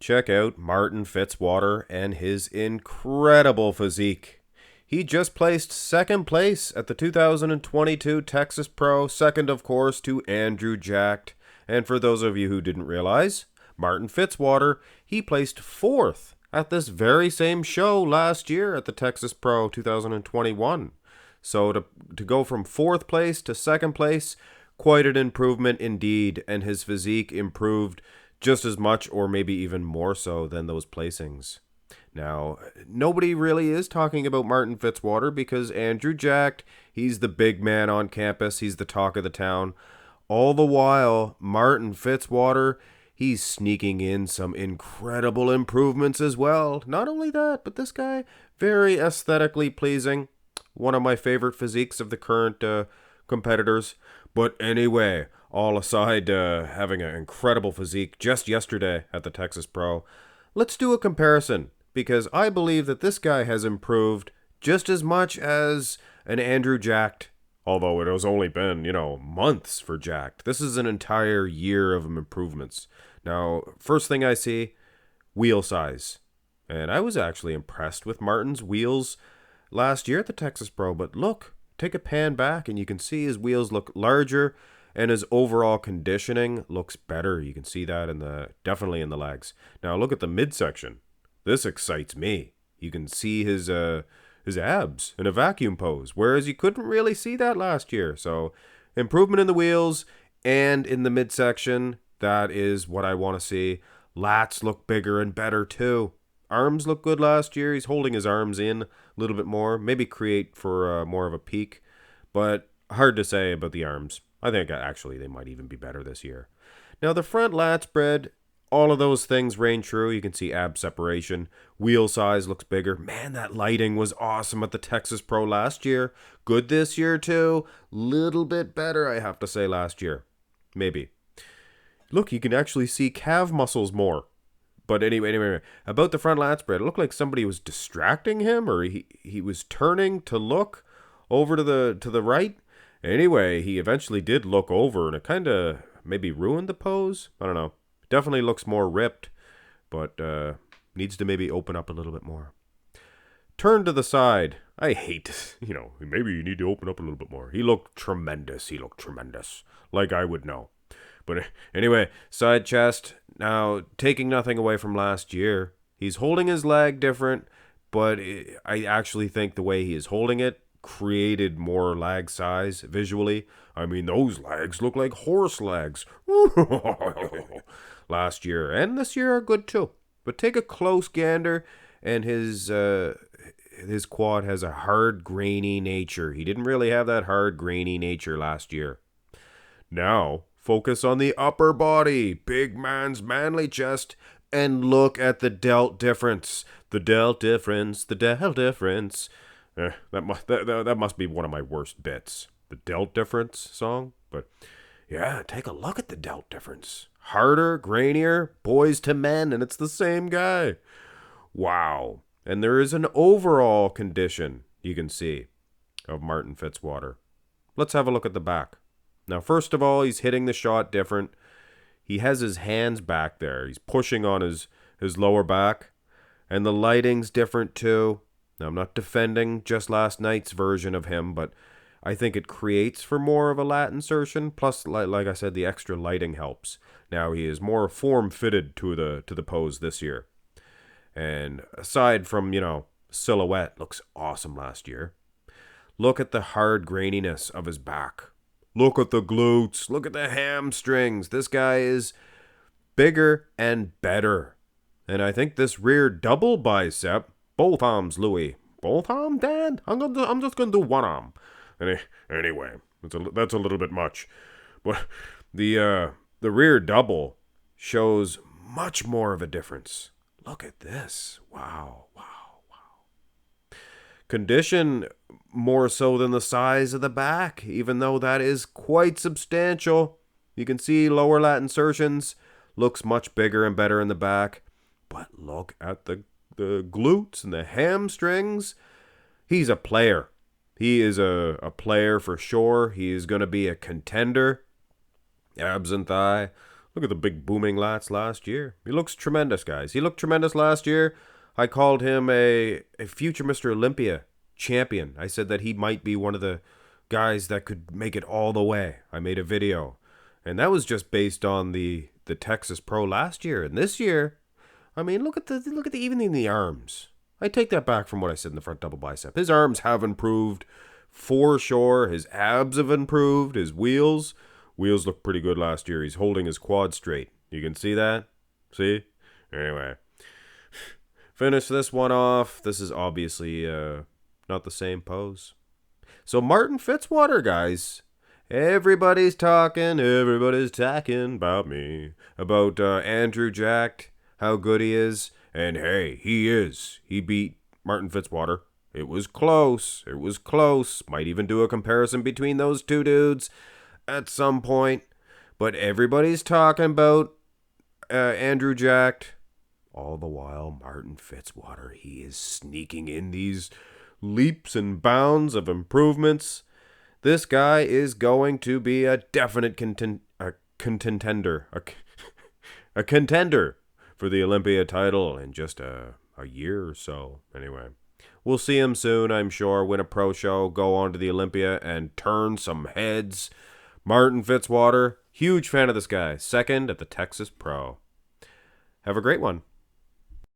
Check out Martin Fitzwater and his incredible physique. He just placed second place at the 2022 Texas Pro, second, of course, to Andrew Jacked. And for those of you who didn't realize, Martin Fitzwater, he placed fourth at this very same show last year at the Texas Pro 2021. So to go from fourth place to second place, quite an improvement indeed, and his physique improved just as much or maybe even more so than those placings. Now, nobody really is talking about Martin Fitzwater because Andrew Jacked, he's the big man on campus, he's the talk of the town. All the while, Martin Fitzwater, he's sneaking in some incredible improvements as well. Not only that, but this guy, very aesthetically pleasing. One of my favorite physiques of the current competitors. But anyway, all aside having an incredible physique just yesterday at the Texas Pro, let's do a comparison, because I believe that this guy has improved just as much as an Andrew Jacked, although it has only been, months for Jacked. This is an entire year of improvements. Now, first thing I see, wheel size. And I was actually impressed with Martin's wheels last year at the Texas Pro, but look, take a pan back and you can see his wheels look larger and his overall conditioning looks better. You can see that definitely in the legs. Now look at the midsection. This excites me. You can see his abs in a vacuum pose, whereas you couldn't really see that last year. So improvement in the wheels and in the midsection, that is what I want to see. Lats look bigger and better too. Arms look good last year. He's holding his arms in a little bit more. Maybe create for more of a peak. But hard to say about the arms. I think actually they might even be better this year. Now the front lat spread, all of those things reign true. You can see ab separation. Wheel size looks bigger. Man, that lighting was awesome at the Texas Pro last year. Good this year too. Little bit better, I have to say, last year. Maybe. Look, you can actually see calf muscles more. But anyway, about the front lat spread, it looked like somebody was distracting him, or he was turning to look over to the right. Anyway, he eventually did look over, and it kind of maybe ruined the pose. I don't know. Definitely looks more ripped, but needs to maybe open up a little bit more. Turn to the side. I hate, maybe you need to open up a little bit more. He looked tremendous. Like I would know. But anyway, side chest. Now, taking nothing away from last year, he's holding his leg different, but I actually think the way he is holding it created more leg size visually. I mean, those legs look like horse legs. Last year and this year are good too. But take a close gander, and his quad has a hard, grainy nature. He didn't really have that hard, grainy nature last year. Now, focus on the upper body, big man's manly chest, and look at the delt difference. The delt difference. That must be one of my worst bits. The delt difference song. But yeah, take a look at the delt difference. Harder, grainier, boys to men, and it's the same guy. Wow. And there is an overall condition you can see of Martin Fitzwater. Let's have a look at the back. Now, first of all, he's hitting the shot different. He has his hands back there. He's pushing on his lower back. And the lighting's different too. Now, I'm not defending just last night's version of him, but I think it creates for more of a lat insertion. Plus, like I said, the extra lighting helps. Now, he is more form-fitted to the pose this year. And aside from, silhouette, looks awesome last year. Look at the hard graininess of his back. Look at the glutes. Look at the hamstrings. This guy is bigger and better. And I think this rear double bicep, both arms, Louis. Both arms, Dad? I'm just gonna do one arm. Anyway, that's a little bit much. But the rear double shows much more of a difference. Look at this. Wow. Condition more so than the size of the back, even though that is quite substantial. You can see lower lat insertions looks much bigger and better in the back. But look at the glutes and the hamstrings. He's a player. He is a player for sure. He is going to be a contender. Abs and thigh. Look at the big booming lats last year. He looks tremendous, guys. He looked tremendous last year. I called him a future Mr. Olympia champion. I said that he might be one of the guys that could make it all the way. I made a video. And that was just based on the Texas Pro last year. And this year, I mean, look at the even in the arms. I take that back from what I said in the front double bicep. His arms have improved for sure. His abs have improved. His wheels looked pretty good last year. He's holding his quad straight. You can see that? See? Anyway. Finish this one off. This is obviously not the same pose. So Martin Fitzwater, guys. Everybody's talking about me. About Andrew Jack, how good he is. And hey, he is. He beat Martin Fitzwater. It was close. Might even do a comparison between those two dudes at some point. But everybody's talking about Andrew Jack. All the while, Martin Fitzwater, he is sneaking in these leaps and bounds of improvements. This guy is going to be a definite contender a contender for the Olympia title in just a year or so. Anyway, we'll see him soon, I'm sure. Win a pro show, go on to the Olympia, and turn some heads. Martin Fitzwater, huge fan of this guy. Second at the Texas Pro. Have a great one.